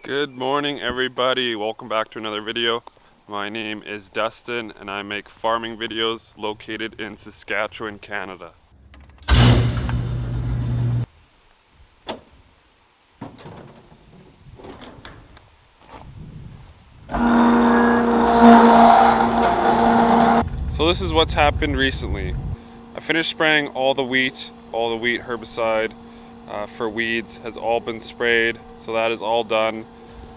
Good morning everybody, welcome back to another video. My name is Dustin and I make farming videos located in Saskatchewan, Canada. So this is what's happened recently. I finished spraying all the wheat herbicide for weeds has all been sprayed, so that is all done.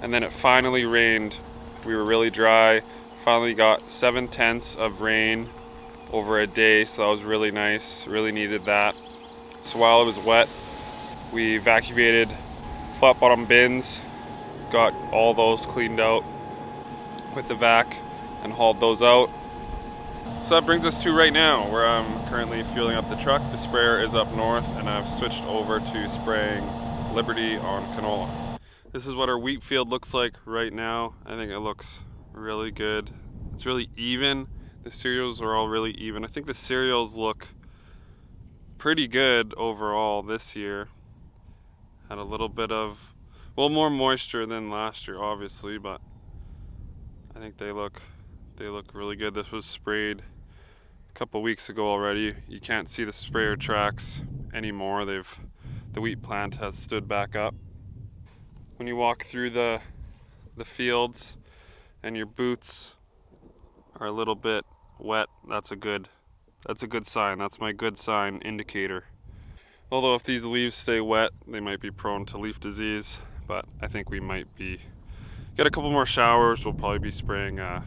And then it finally rained. We were really dry. Finally got 7/10 of rain over a day, so that was really nice. Really needed that. So while it was wet, we evacuated flat bottom bins, got all those cleaned out with the vac and hauled those out. So that brings us to right now, where I'm currently fueling up the truck. The sprayer is up north and I've switched over to spraying Liberty on canola. This is what our wheat field looks like right now. I think it looks really good. It's really even. The cereals are all really even. I think the cereals look pretty good overall this year. Had a little bit of, well, more moisture than last year obviously, but I think they look really good. This was sprayed a couple weeks ago already. You can't see the sprayer tracks anymore. The wheat plant has stood back up. When you walk through the fields and your boots are a little bit wet, that's a good sign. That's my good sign indicator. Although if these leaves stay wet, they might be prone to leaf disease, but I think we might get a couple more showers. We'll probably be spraying a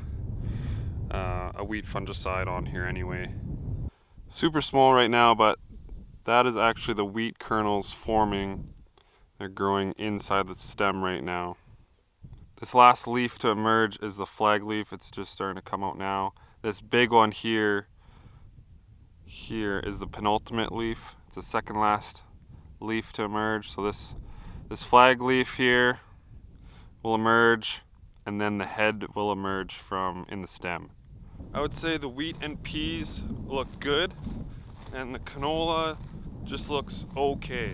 wheat fungicide on here anyway. Super small right now, but that is actually the wheat kernels forming. They're growing inside the stem right now. This last leaf to emerge is the flag leaf. It's just starting to come out now. This big one here is the penultimate leaf. It's the second last leaf to emerge. So this flag leaf here will emerge, and then the head will emerge from in the stem. I would say the wheat and peas look good, and the canola just looks okay.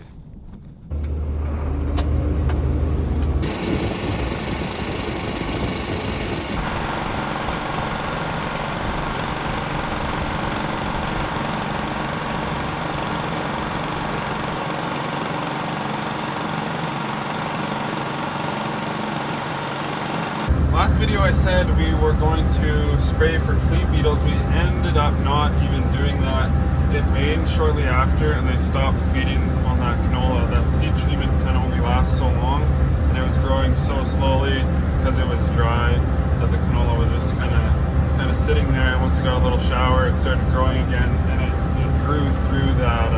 Last video I said we were going to spray for flea beetles. We ended up not even doing that. It rained shortly after and they stopped feeding on that canola. That seed treatment kind of only lasts so long, and it was growing so slowly because it was dry that the canola was just kind of sitting there. And once it got a little shower, it started growing again, and it grew through that.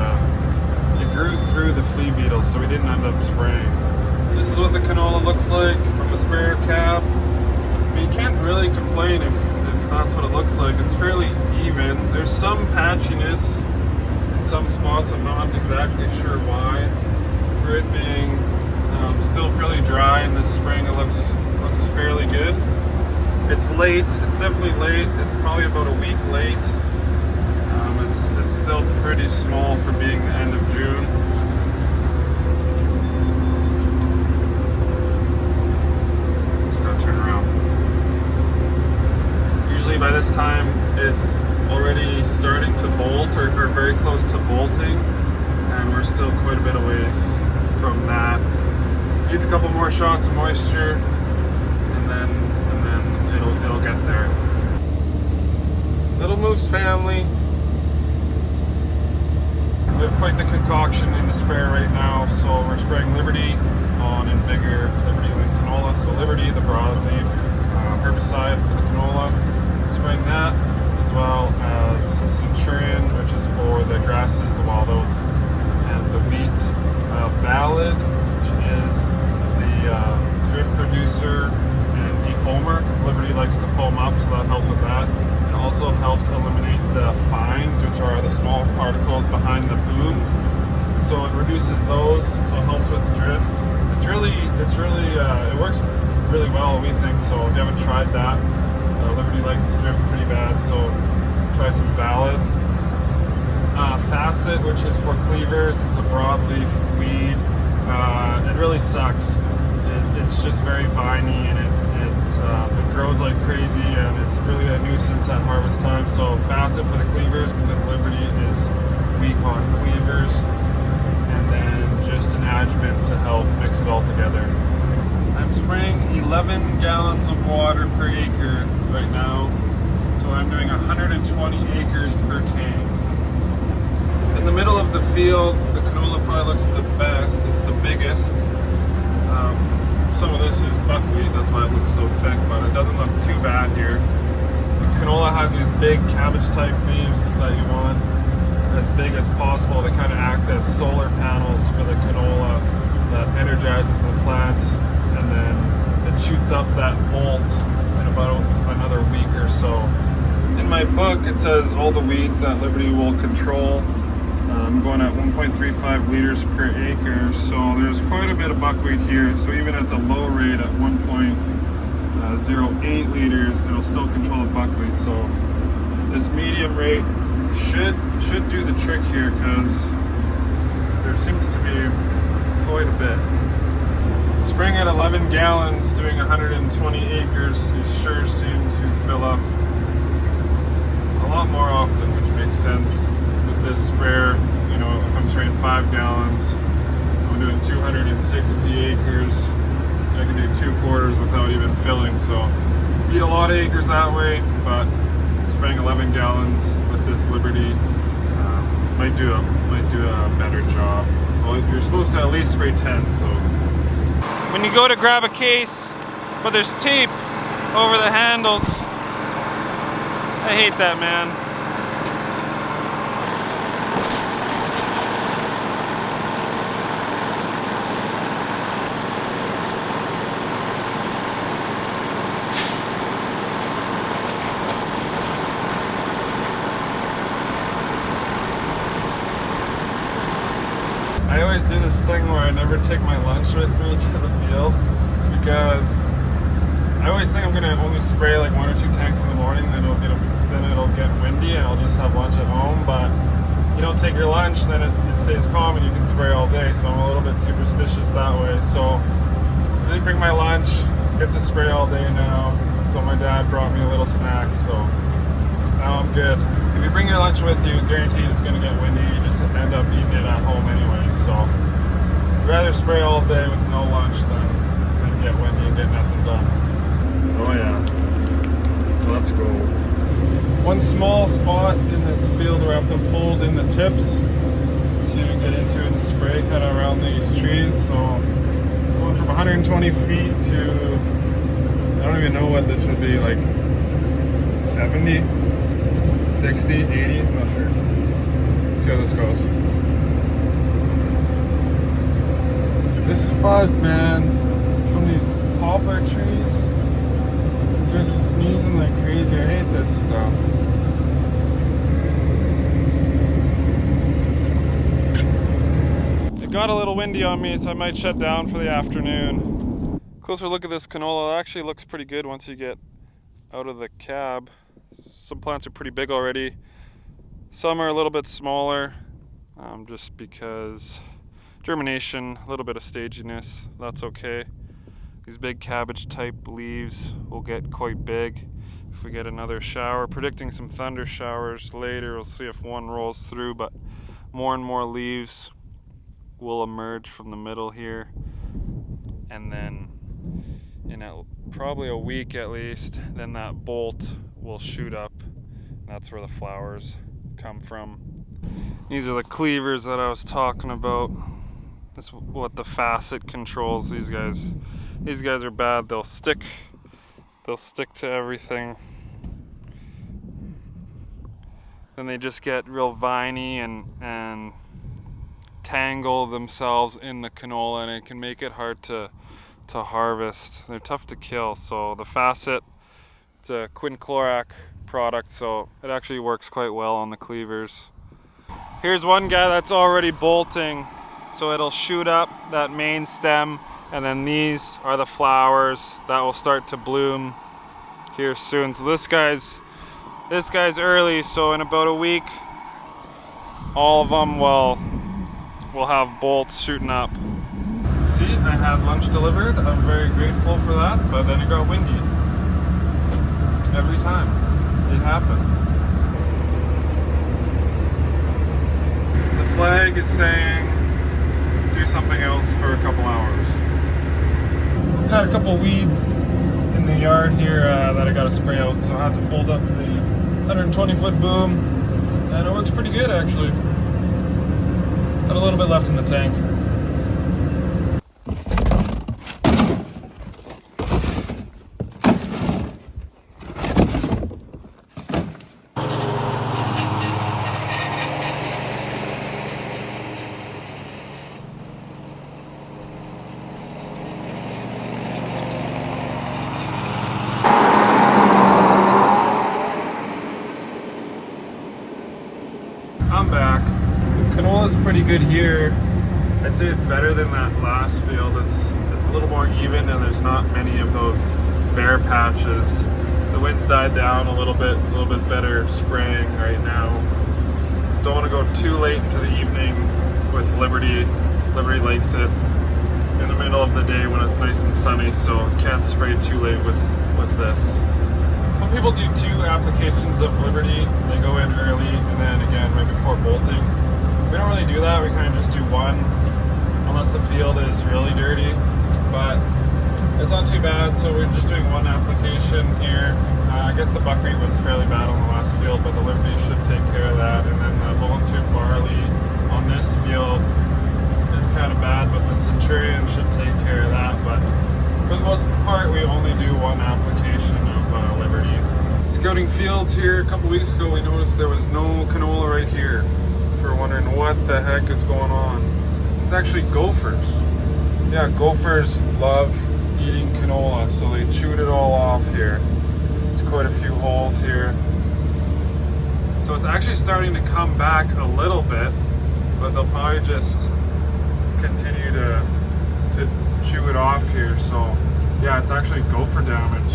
It grew through the flea beetles, so we didn't end up spraying. This is what the canola looks like from a sprayer cap. I mean, you can't really complain if that's what it looks like. It's fairly even. There's some patchiness in some spots. I'm not exactly sure why. For it being still fairly dry in the spring, it looks fairly good. It's late. It's definitely late. It's probably about a week late. It's still pretty small for being the end of June. By this time it's already starting to bolt or very close to bolting, and we're still quite a bit of ways from that. Needs a couple more shots of moisture, and then it'll get there. Little Moose family, we have quite the concoction in the sprayer right now. So we're spraying Liberty on Invigor, Liberty and canola. So Liberty, the broadleaf herbicide for the canola. Spraying that, as well as Centurion, which is for the grasses, the wild oats, and the wheat. Valid, which is the drift reducer and defoamer, because Liberty likes to foam up, so that helps with that. It also helps eliminate the fines, which are the small particles behind the booms. So it reduces those, so it helps with drift. It works really well, we think. So if you haven't tried that, Liberty likes to drift pretty bad, so try some Valid. Facet, which is for cleavers. It's a broadleaf weed. It really sucks. it's just very viney, and it grows like crazy, and it's really a nuisance at harvest time. So facet for the cleavers, because Liberty is weak on cleavers, and then just an adjuvant to help mix it all together. I'm spraying 11 gallons of water per acre right now, so I'm doing 120 acres per tank. In the middle of the field, the canola probably looks the best. It's the biggest. Some of this is buckwheat, that's why it looks so thick, but it doesn't look too bad here. The canola has these big cabbage-type leaves that you want as big as possible. They kind of act as solar panels for the canola that energizes the plant, and then it shoots up that bolt in about another week or so. In my book, it says all the weeds that Liberty will control. I'm going at 1.35 liters per acre, so there's quite a bit of buckwheat here. So even at the low rate at 1.08 liters, it'll still control the buckwheat. So this medium rate should do the trick here, because there seems to be quite a bit. Spraying at 11 gallons, doing 120 acres, you sure seem to fill up a lot more often, which makes sense. With this sprayer, you know, if I'm spraying 5 gallons, I'm doing 260 acres. I can do 2 quarters without even filling, so eat a lot of acres that way, but spraying 11 gallons with this Liberty might do a better job. Well, you're supposed to at least spray 10, so. When you go to grab a case, but there's tape over the handles, I hate that, man. I always do this thing where I never take my lunch with me to the field, because I always think I'm gonna only spray like 1 or 2 tanks in the morning, then it'll get windy and I'll just have lunch at home. But you don't take your lunch, then it stays calm and you can spray all day. So I'm a little bit superstitious that way. So I didn't bring my lunch, get to spray all day now. So my dad brought me a little snack, so now I'm good. If you bring your lunch with you, guaranteed it's gonna get windy. You just end up eating it at home anyway. So I'd rather spray all day with no lunch than get windy and get nothing done. Oh yeah. Let's go. One small spot in this field where I have to fold in the tips to get into and spray kind of around these trees. So going from 120 feet to, I don't even know what this would be, like 70, 60, 80, I'm not sure. Let's see how this goes. This fuzz, man, from these poplar trees, just sneezing like crazy. I hate this stuff. It got a little windy on me, so I might shut down for the afternoon. Closer look at this canola. It actually looks pretty good once you get out of the cab. Some plants are pretty big already. Some are a little bit smaller, just because germination, a little bit of staginess, that's okay. These big cabbage type leaves will get quite big if we get another shower. Predicting some thunder showers later. We'll see if one rolls through, but more and more leaves will emerge from the middle here, and then in probably a week at least, then that bolt will shoot up. That's where the flowers come from. These are the cleavers that I was talking about. That's what the facet controls. These guys are bad. They'll stick to everything. Then they just get real viney and tangle themselves in the canola, and it can make it hard to harvest. They're tough to kill. So the facet, it's a quinclorac product, so it actually works quite well on the cleavers. Here's one guy that's already bolting, so it'll shoot up that main stem, and then these are the flowers that will start to bloom here soon. So this guy's early, so in about a week all of them will have bolts shooting up. See, I had lunch delivered. I'm very grateful for that, but then it got windy. Every time. It happens. The flag is saying do something else for a couple hours. Had a couple weeds in the yard here that I got to spray out, so I had to fold up the 120-foot boom, and it works pretty good actually. Got a little bit left in the tank. I'm back. The canola's pretty good here. I'd say it's better than that last field. It's a little more even and there's not many of those bare patches. The wind's died down a little bit. It's a little bit better spraying right now. Don't want to go too late into the evening with Liberty. Liberty likes it in the middle of the day when it's nice and sunny, so can't spray too late with this. Some people do 2 applications of Liberty. They go in early and then again right before bolting. We don't really do that. We kind of just do 1 unless the field is really dirty, but it's not too bad. So we're just doing 1 application here. I guess the buckwheat was fairly bad on the last field, but the Liberty should take care of that. And then the volunteer barley on this field is kind of bad, but the Centurion should take care of that. But for the most part, we only do 1 application of Liberty. Scouting fields here a couple weeks ago, we noticed there was no canola right here. If you're wondering what the heck is going on, it's actually gophers. Yeah, gophers love eating canola, so they chewed it all off here. There's quite a few holes here. So it's actually starting to come back a little bit, but they'll probably just continue to chew it off here. So yeah, it's actually gopher damage.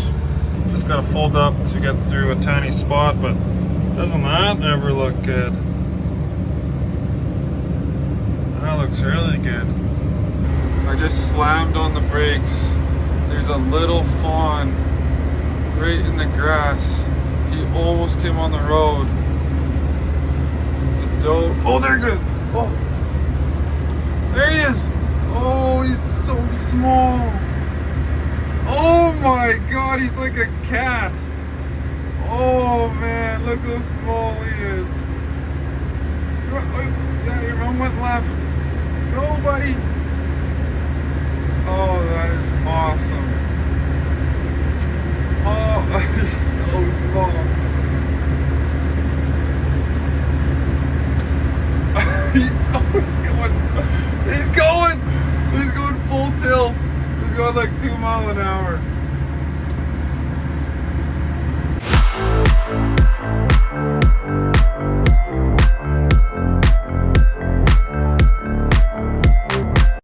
Just gotta fold up to get through a tiny spot, but doesn't that ever look good? That looks really good. I just slammed on the brakes. There's a little fawn right in the grass. He almost came on the road. The doe. Oh, there he goes. Oh, there he is. Oh, he's so small. Oh my god, he's like a cat. Oh man, look how small he is. Yeah, your mom went left. Go, buddy. Oh, that is awesome. Oh, he's so small. He's going full tilt. He's going like 2 miles an hour.